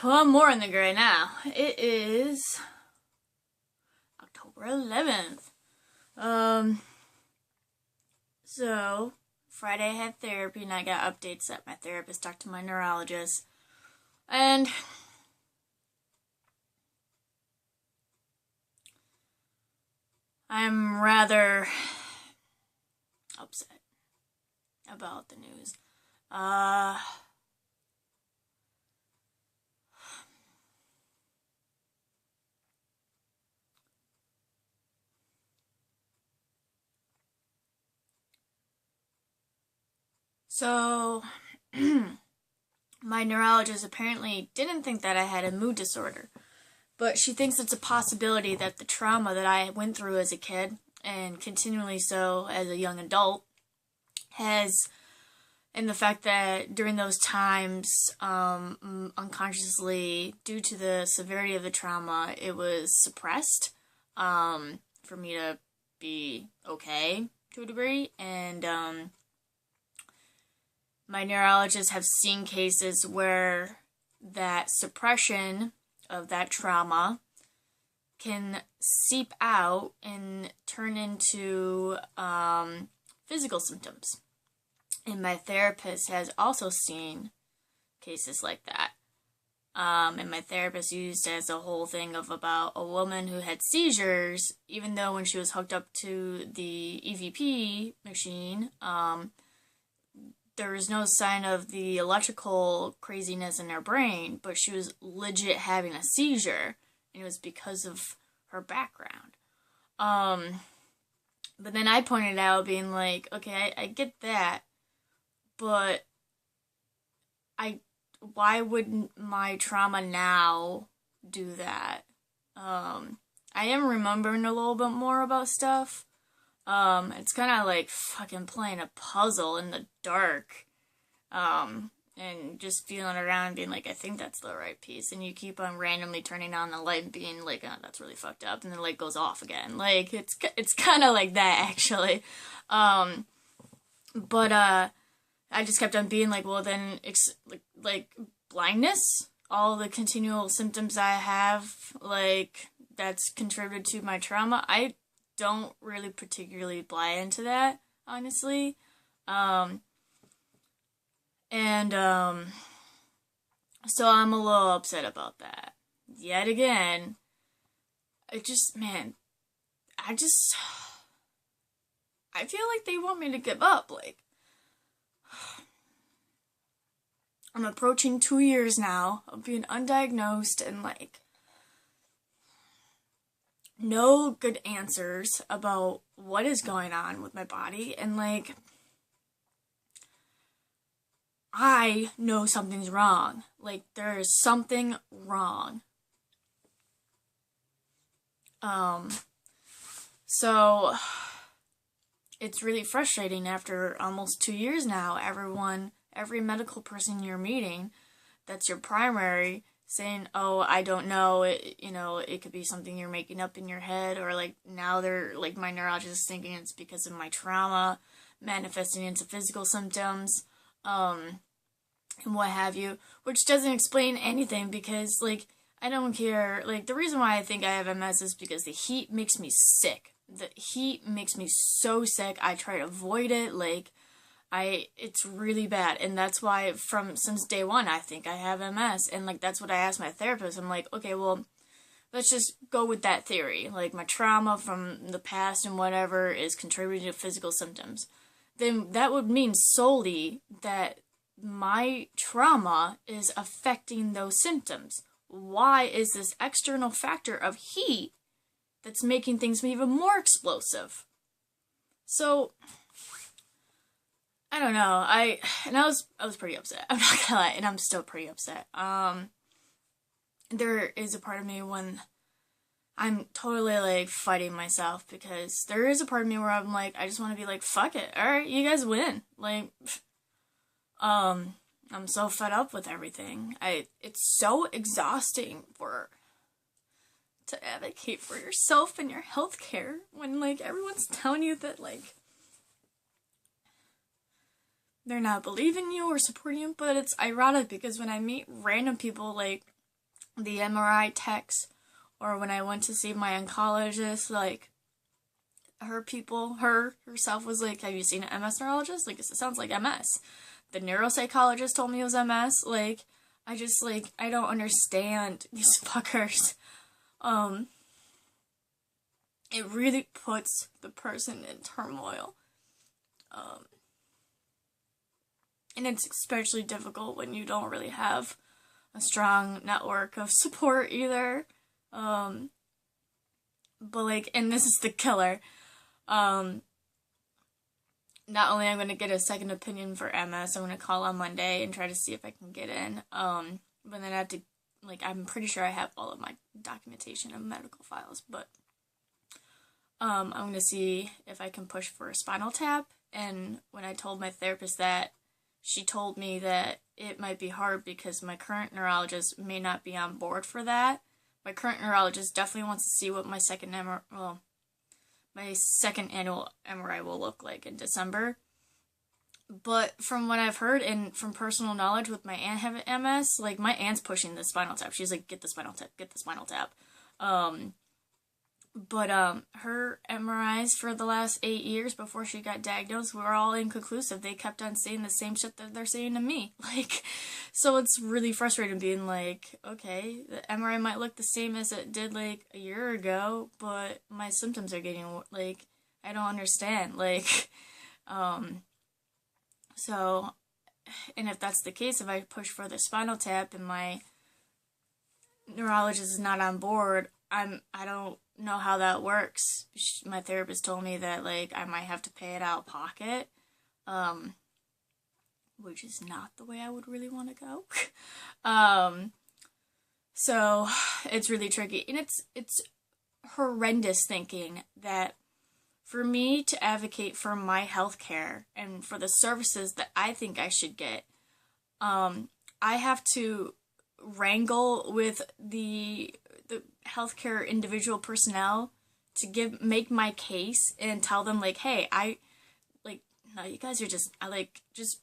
well, I'm more in the gray now. It is October 11th. So Friday I had therapy and I got updates that my therapist talked to my neurologist. And I'm rather upset about the news. So, my neurologist apparently didn't think that I had a mood disorder, but she thinks it's a possibility that the trauma that I went through as a kid, and continually so as a young adult, has, and the fact that during those times, unconsciously, due to the severity of the trauma, it was suppressed, for me to be okay, to a degree, and, my neurologists have seen cases where that suppression of that trauma can seep out and turn into physical symptoms. And my therapist has also seen cases like that. And my therapist used as a whole thing of about a woman who had seizures, even though when she was hooked up to the EVP machine, there was no sign of the electrical craziness in her brain, but she was legit having a seizure, and it was because of her background. But then I pointed out, being like, okay, I get that, but why wouldn't my trauma now do that? I am remembering a little bit more about stuff. It's kind of like fucking playing a puzzle in the dark, and just feeling around and being like, I think that's the right piece, and you keep on randomly turning on the light and being like, oh, that's really fucked up, and then the light goes off again. Like, it's kind of like that, actually. But I just kept on being like, well, then, like blindness, all the continual symptoms I have, like, that's contributed to my trauma. I don't really particularly buy into that, honestly. So I'm a little upset about that. Yet again, I feel like they want me to give up. Like, I'm approaching 2 years now of being undiagnosed and, like, no good answers about what is going on with my body, and, like, I know something's wrong. Like, there is something wrong. So it's really frustrating after almost 2 years now, every medical person you're meeting that's your primary, saying, oh, I don't know, it could be something you're making up in your head, or, like, now they're, like, my neurologist is thinking it's because of my trauma manifesting into physical symptoms, and what have you, which doesn't explain anything, because, like, I don't care. Like, the reason why I think I have MS is because the heat makes me sick. The heat makes me so sick. I try to avoid it, like, it's really bad, and that's why since day one, I think I have MS, and, like, that's what I asked my therapist. I'm like, okay, well, let's just go with that theory. Like, my trauma from the past and whatever is contributing to physical symptoms. Then that would mean solely that my trauma is affecting those symptoms. Why is this external factor of heat that's making things even more explosive? So, I don't know. I was pretty upset. I'm not gonna lie, and I'm still pretty upset. There is a part of me when I'm totally, like, fighting myself, because there is a part of me where I'm like, I just want to be like, fuck it, alright, you guys win. Like, I'm so fed up with everything. It's so exhausting to advocate for yourself and your healthcare when, like, everyone's telling you that, like, they're not believing you or supporting you. But it's ironic, because when I meet random people, like, the MRI techs, or when I went to see my oncologist, like, herself was like, have you seen an MS neurologist? Like, it sounds like MS. The neuropsychologist told me it was MS. Like, I just, like, I don't understand these fuckers. It really puts the person in turmoil. And it's especially difficult when you don't really have a strong network of support either. But, like, and this is the killer. Not only I'm going to get a second opinion for MS, I'm going to call on Monday and try to see if I can get in. But then I have to, like, I'm pretty sure I have all of my documentation and medical files, but I'm going to see if I can push for a spinal tap. And when I told my therapist that, she told me that it might be hard because my current neurologist may not be on board for that. My current neurologist definitely wants to see what my second annual MRI will look like in December. But from what I've heard and from personal knowledge with my aunt having MS, like, my aunt's pushing the spinal tap. She's like, get the spinal tap. But her MRIs for the last 8 years before she got diagnosed were all inconclusive. They kept on saying the same shit that they're saying to me. Like, so it's really frustrating being like, okay, the MRI might look the same as it did, like, a year ago, but my symptoms are getting, like, I don't understand. Like, so, and if that's the case, if I push for the spinal tap and my neurologist is not on board, I don't know how that works. My therapist told me that, like, I might have to pay it out of pocket, which is not the way I would really want to go. So it's really tricky, and it's horrendous thinking that for me to advocate for my health care and for the services that I think I should get, I have to wrangle with the healthcare individual personnel to make my case and tell them, like, hey, no, you guys are just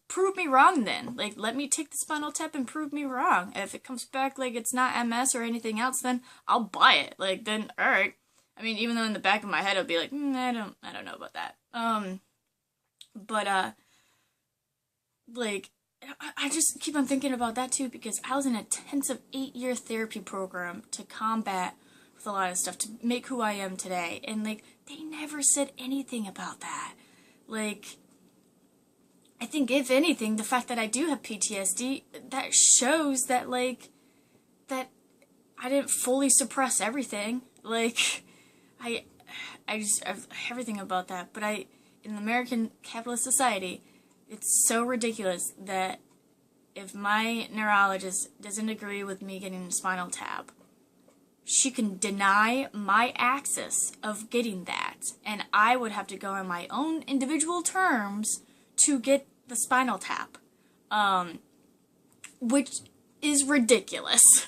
prove me wrong then. Like, let me take the spinal tap and prove me wrong. If it comes back like it's not MS or anything else, then I'll buy it. Like, then, alright. I mean, even though in the back of my head I'll be like, I don't know about that. Like, I just keep on thinking about that too, because I was in an intensive 8-year therapy program to combat with a lot of stuff, to make who I am today, and, like, they never said anything about that. Like, I think, if anything, the fact that I do have PTSD, that shows that, like, that I didn't fully suppress everything. Like, everything about that, but in the American capitalist society, it's so ridiculous that if my neurologist doesn't agree with me getting a spinal tap, she can deny my access of getting that, and I would have to go on my own individual terms to get the spinal tap, which is ridiculous.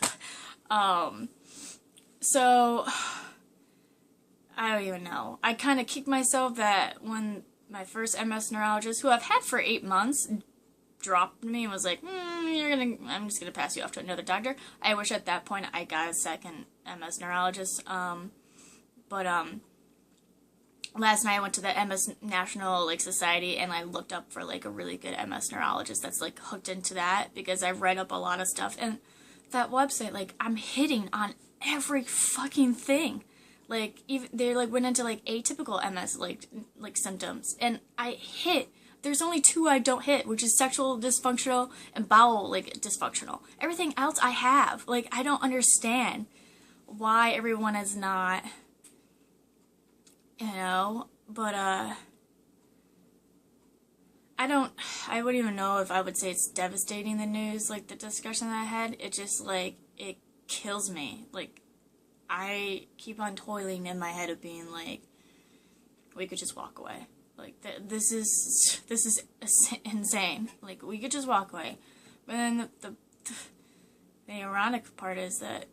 So, I don't even know. I kind of kicked myself that when my first MS neurologist, who I've had for 8 months, dropped me and was like, I'm just gonna pass you off to another doctor. I wish at that point I got a second MS neurologist. But last night I went to the MS National, like, Society, and I looked up for, like, a really good MS neurologist that's, like, hooked into that, because I've read up a lot of stuff, and that website, like, I'm hitting on every fucking thing. Like, even they, like, went into, like, atypical MS, like symptoms, and there's only 2 I don't hit, which is sexual dysfunctional and bowel, like, dysfunctional. Everything else I have. Like, I don't understand why everyone is not, but, I wouldn't even know if I would say it's devastating, the news, like, the discussion that I had. It just, like, it kills me. Like, I keep on toiling in my head of being like, we could just walk away. Like, this is insane. Like, we could just walk away. But then the ironic part is that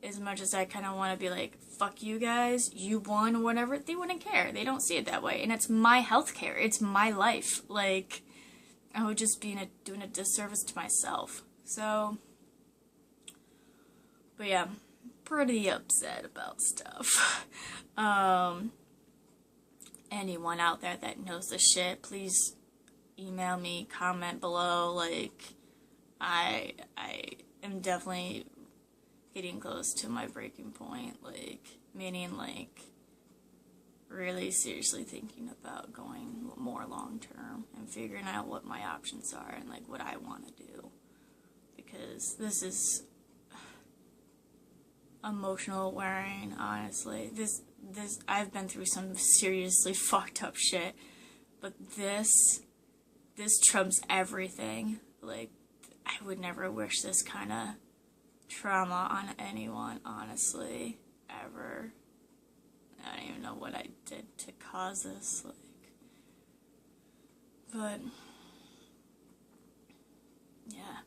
as much as I kind of want to be like, fuck you guys, you won, whatever, they wouldn't care. They don't see it that way. And it's my healthcare. It's my life. Like, I would just be doing a disservice to myself. So, But yeah, pretty upset about stuff. Anyone out there that knows the shit, please email me, comment below. Like, I am definitely getting close to my breaking point. Like, meaning, like, really seriously thinking about going more long term and figuring out what my options are and, like, what I want to do. Because this is emotional wearing, honestly. This I've been through some seriously fucked up shit, but this trumps everything. Like, I would never wish this kind of trauma on anyone, honestly, ever. I don't even know what I did to cause this, like, but yeah.